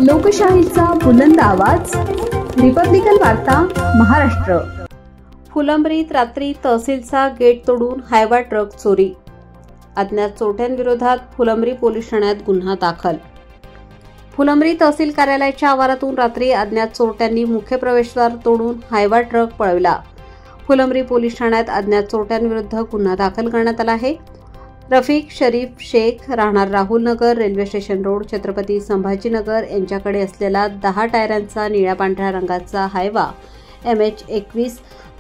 लोकशाहीचा बुलंद आवाज, रिपब्लिकन वार्ता महाराष्ट्र। फुलंब्रीत रात्री तहसीलचा गेट तोडून हायवा ट्रक चोरी। अज्ञात चोरट्यांविरोधात फुलंब्री पोलीस ठाण्यात गुन्हा दाखल। फुलंब्री तहसील कार्यालयाच्या आवारातून रात्री अज्ञात चोरट्यांनी मुख्य प्रवेशद्वार तोडून हायवा ट्रक पळवला। फुलंब्री पोलीस ठाण्यात अज्ञात चोरट्यांविरुद्ध गुन्हा दाखल करण्यात आला आहे। रफिक शरीफ शेख, राहणार Rahul Nagar, railway station road, Chhatrapati Sambhajinagar यांच्याकडे असलेला 10 टायरांचा निळ्या पांढऱ्या रंगाचा हायवा MH21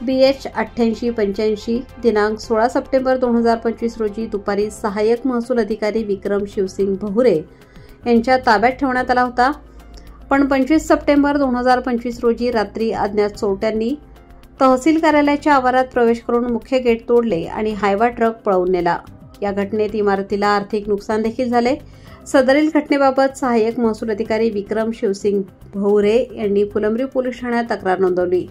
BH 8885 दिनांक 16 सप्टेंबर 2025 रोजी दुपारी सहाय्यक महसूल अधिकारी विक्रम शिवसिंग भहुरे यांच्या ताब्यात ठेवण्यात आला होता। पण 25 सप्टेंबर 2025 रोजी रात्री अज्ञात चोरट्यांनी तहसील कार्यालयाच्या आवारात प्रवेश करून मुख्य गेट तोडले आणि हायवा ट्रक पळवून नेला। या घटनेत इमारतीला आर्थिक नुकसान देखील झाले। सदरील घटनेबाबत सहाय्यक महसूल अधिकारी विक्रम शिवसिंग भहुरे यांनी फुलंब्री पोलीस ठाण्यात तक्रार नोंदवली।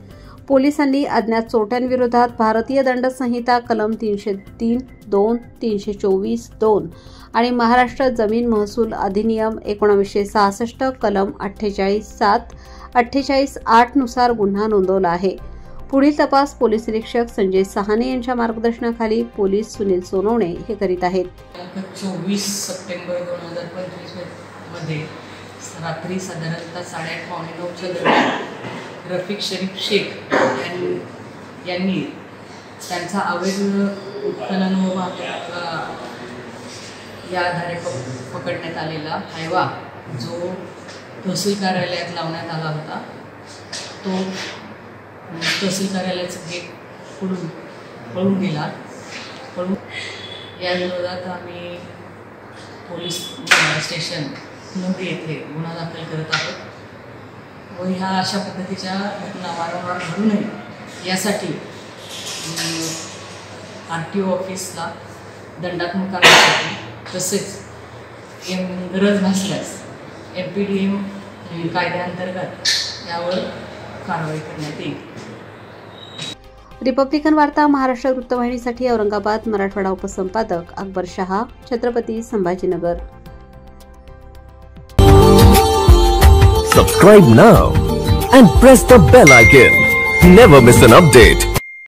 पोलिसांनी अज्ञात चोरट्यांविरोधात भारतीय दंड संहिता कलम 303(2), 324(2) आणि महाराष्ट्र जमीन महसूल अधिनियम 1966 कलम 48(7), 48(8) नुसार गुन्हा नोंदवला आहे। पुढील तपास पोलीस निरीक्षक संजय सहाने यांच्या मार्गदर्शनाखाली पोलीस सुनील सोनवणे हे करीत आहेत। 24 सप्टेंबर 2025 मध्ये रात्री साधारणतः 8:30-9च्या दरम्यान रफिक शरीफ शेख यांनी त्यांचा अवैध उत्खनन व या आधारे पकडण्यात आलेला हायवा जो तहसील कार्यालयात लावण्यात आला होता तो तहसील कार्यालयाचं गेट पळून गेला। या विरोधात आम्ही पोलीस स्टेशन फुलंब्री येथे गुन्हा दाखल करत आहोत व ह्या अशा पद्धतीच्या घटना वारंवार घडू नये यासाठी RTO ऑफिसला दंडात्मक कारवाईसाठी तसेच गरज भासल्यास MPDM कायद्याअंतर्गत यावर कारवाई करण्यात येईल। रिपब्लिकन वार्ता Maharashtra वृत्तवाहिनीसाठी Aurangabad Marathwada उपसंपादक Akbar Shah, Chhatrapati Sambhajinagar. Subscribe now and press the bell icon. Never miss an update.